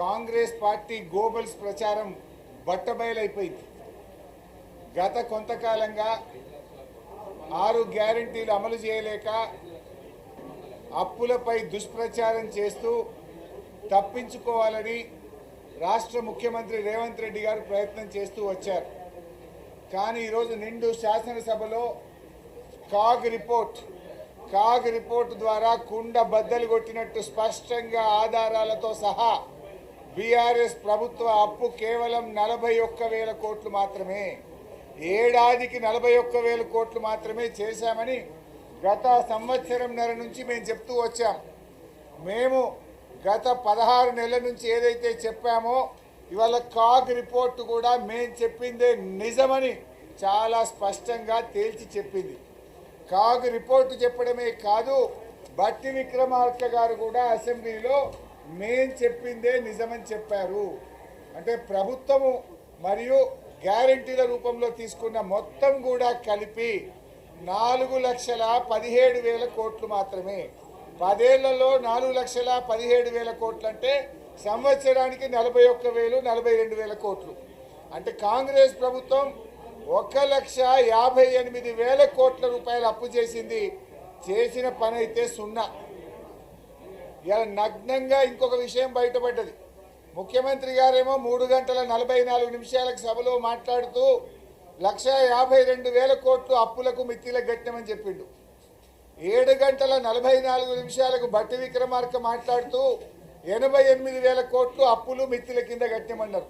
Congress party Goebbels ప్రచారం బట్టబయలైపోయింది. గత కొంతకాలంగా 6 గ్యారెంటీలు అమలు చేయలేక అప్పులపై దుష్ప్రచారం చేస్తూ తప్పించుకోవాలని రాష్ట్ర ముఖ్యమంత్రి రేవంత్ రెడ్డి గారు ప్రయత్నం చేస్తూ వచ్చారు. కానీ ఈరోజు నిండు శాసనసభలో కాగ్ రిపోర్ట్ ద్వారా కుండ బద్దలు కొట్టినట్టు స్పష్టంగా ఆధారాలతో సహా బీఆర్ఎస్ ప్రభుత్వ అప్పు కేవలం 41,000 కోట్లు మాత్రమే, ఏడాదికి 41,000 కోట్లు మాత్రమే చేశామని గత సంవత్సరంన్నర నుంచి మేము చెప్తూ వచ్చాం. మేము గత 16 నెలల నుంచి ఏదైతే చెప్పామో ఇవాళ కాగ్ రిపోర్టు కూడా మేము చెప్పిందే నిజమని చాలా స్పష్టంగా తేల్చి చెప్పింది. కాగ్ రిపోర్టు చెప్పడమే కాదు, బట్టి విక్రమార్క గారు కూడా అసెంబ్లీలో మేము చెప్పిందే నిజమని చెప్పారు. అంటే ప్రభుత్వము మరియు గ్యారెంటీల రూపంలో తీసుకున్న మొత్తం కూడా కలిపి 4,17,000 కోట్లు మాత్రమే. 10 ఏళ్లలో 4,17,000 కోట్లు అంటే సంవత్సరానికి 41,000, 42,000 కోట్లు. అంటే కాంగ్రెస్ ప్రభుత్వం 1,58,000 కోట్ల రూపాయలు అప్పు చేసింది. చేసిన పని అయితే సున్నా. ఇలా నగ్నంగా ఇంకొక విషయం బయటపడ్డది. ముఖ్యమంత్రి గారేమో 3 గంటల 44 నిమిషాలకు సభలో మాట్లాడుతూ 1,52,000 కోట్లు అప్పులకు మిత్తిలకు కట్టినామని చెప్పిండు. 7 గంటల 44 నిమిషాలకు బట్టి విక్రమార్క మాట్లాడుతూ 88,000 కోట్లు అప్పులు మిత్తిల కింద కట్టినామన్నారు.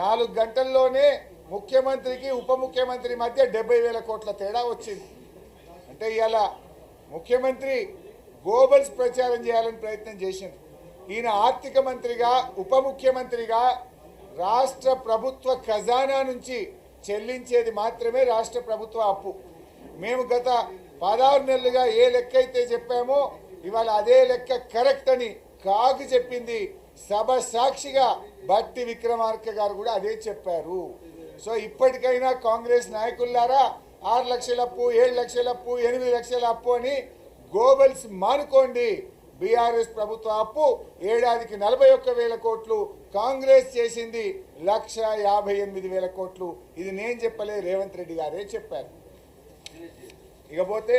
4 గంటల్లోనే ముఖ్యమంత్రికి ఉప ముఖ్యమంత్రి మధ్య 70,000 కోట్ల తేడా వచ్చింది. అంటే ఇలా ముఖ్యమంత్రి గోబల్స్ ప్రచారం చేయాలని ప్రయత్నం చేసింది. ఈయన ఆర్థిక మంత్రిగా ఉప ముఖ్యమంత్రిగా రాష్ట్ర ప్రభుత్వ ఖజానా నుంచి చెల్లించేది మాత్రమే రాష్ట్ర ప్రభుత్వ అప్పు. మేము గత 16 నెలలుగా ఏ లెక్క అయితే చెప్పామో ఇవాళ అదే లెక్క కరెక్ట్ అని కాగ్ చెప్పింది. సభ సాక్షిగా బట్టి విక్రమార్క గారు కూడా అదే చెప్పారు. సో ఇప్పటికైనా కాంగ్రెస్ నాయకులారా 6 లక్షల అప్పు, 7 లక్షల అప్పు, 8 లక్షల అప్పు అని గోబల్స్ మానుకోండి. బీఆర్ఎస్ ప్రభుత్వ అప్పు ఏడాదికి 41,000 కోట్లు, కాంగ్రెస్ చేసింది 1,58,000 కోట్లు. ఇది నేను చెప్పలే, రేవంత్ రెడ్డి గారే చెప్పారు. ఇకపోతే